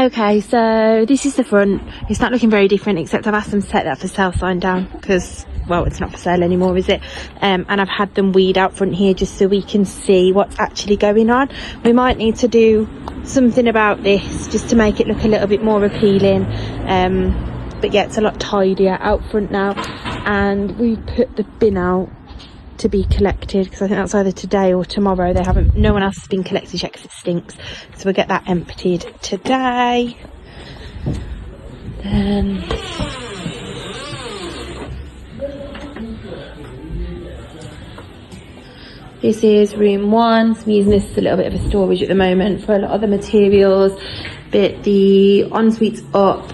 Okay, so this is the front. It's not looking very different, except I've asked them to take that for sale sign down because, well, it's not for sale anymore, is it? And I've had them weed out front here just so we can see what's actually going on. We might need to do something about this just to make it look a little bit more appealing. But yeah, it's a lot tidier out front now, and we put the bin out to be collected because I think that's either today or tomorrow. No one else has been collected yet because it stinks, so we'll get that emptied today. Then this is room 1. So I'm using this as a little bit of a storage at the moment for a lot of the materials, but the ensuite's up,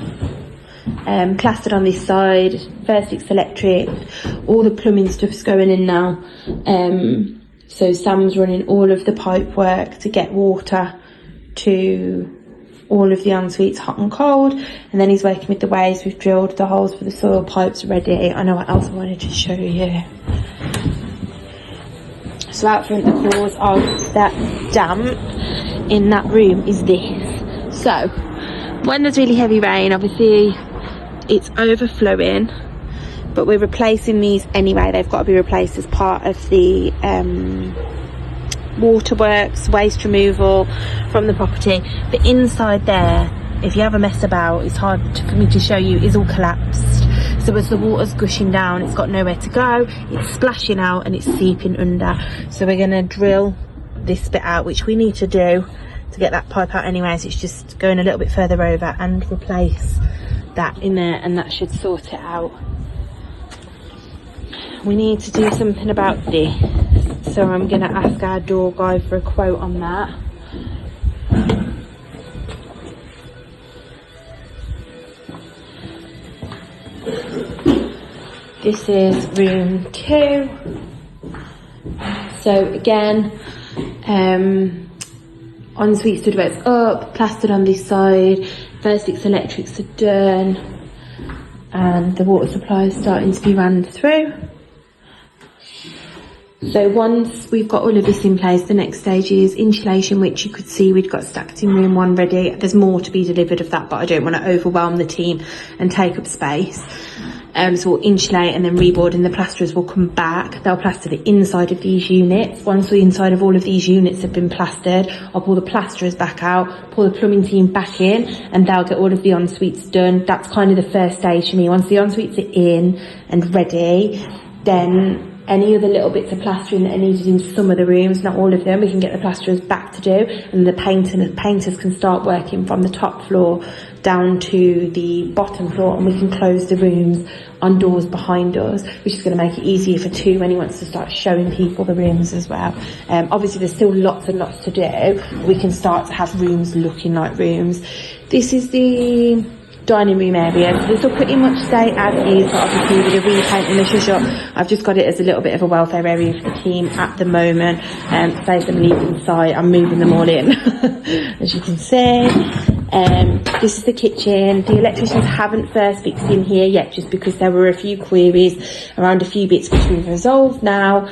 plastered on this side, first fix electric, all the plumbing stuff's going in now. So Sam's running all of the pipe work to get water to all of the ensuites, hot and cold, and then he's working with the waves. We've drilled the holes for the soil pipes ready. I know what else I wanted to show you. So out front, the cause of that damp in that room is this. So when there's really heavy rain, obviously it's overflowing, but we're replacing these anyway. They've got to be replaced as part of the waterworks, waste removal from the property. But inside there, if you have a mess about, it's hard for me to show you, is all collapsed. So as the water's gushing down, it's got nowhere to go, it's splashing out and it's seeping under. So we're going to drill this bit out, which we need to do to get that pipe out anyways. It's just going a little bit further over, and replace that in there, and that should sort it out. We need to do something about this, so I'm going to ask our door guy for a quote on that. This is room 2. So again, ensuite studdworks up, plastered on this side, first fix electrics are done, and the water supply is starting to be ran through. So once we've got all of this in place, the next stage is insulation, which you could see we've got stacked in room 1 ready. There's more to be delivered of that, but I don't want to overwhelm the team and take up space. So we'll insulate and then reboard, and the plasterers will come back. They'll plaster the inside of these units. Once the inside of all of these units have been plastered, I'll pull the plasterers back out, pull the plumbing team back in, and they'll get all of the ensuites done. That's kind of the first stage for me. Once the ensuites are in and ready, then any other little bits of plastering that are needed in some of the rooms, not all of them, we can get the plasterers back to do, and the painters can start working from the top floor down to the bottom floor, and we can close the rooms on doors behind us, which is going to make it easier for Tu when he wants to start showing people the rooms as well. Obviously there's still lots and lots to do. We can start to have rooms looking like rooms. This is the dining room area, so this will pretty much stay as is, but obviously with the repaint and the shush up, I've just got it as a little bit of a welfare area for the team at the moment. Save them leaving site, I'm moving them all in as you can see. This is the kitchen. The electricians haven't first fixed in here yet, just because there were a few queries around a few bits which we've resolved now.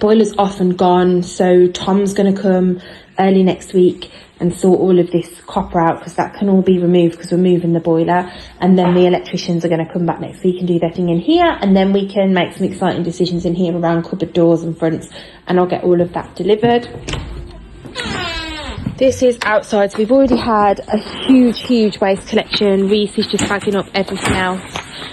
Boiler's off and gone, so Tom's going to come early next week and sort all of this copper out, because that can all be removed because we're moving the boiler, and then the electricians are going to come back next week and do their thing in here, and then we can make some exciting decisions in here around cupboard doors and fronts, and I'll get all of that delivered. This is outside, so we've already had a huge waste collection. Reese is just bagging up everything else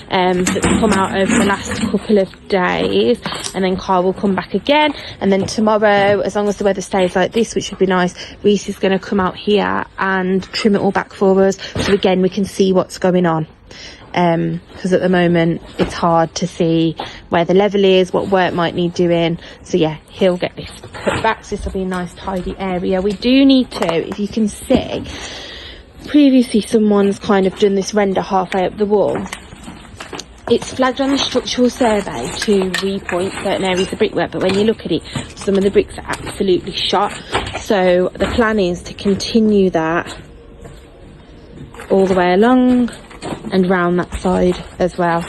that's come out over the last couple of days, and then Carl will come back again, and then tomorrow, as long as the weather stays like this, which would be nice, Reese is going to come out here and trim it all back for us, so again we can see what's going on, because at the moment it's hard to see where the level is, what work might need doing. So yeah, he'll get this put back, so this will be a nice tidy area. We do need to, if you can see, previously someone's kind of done this render halfway up the wall. It's flagged on the structural survey to repoint certain areas of brickwork, but when you look at it, some of the bricks are absolutely shot. So the plan is to continue that all the way along and round that side as well.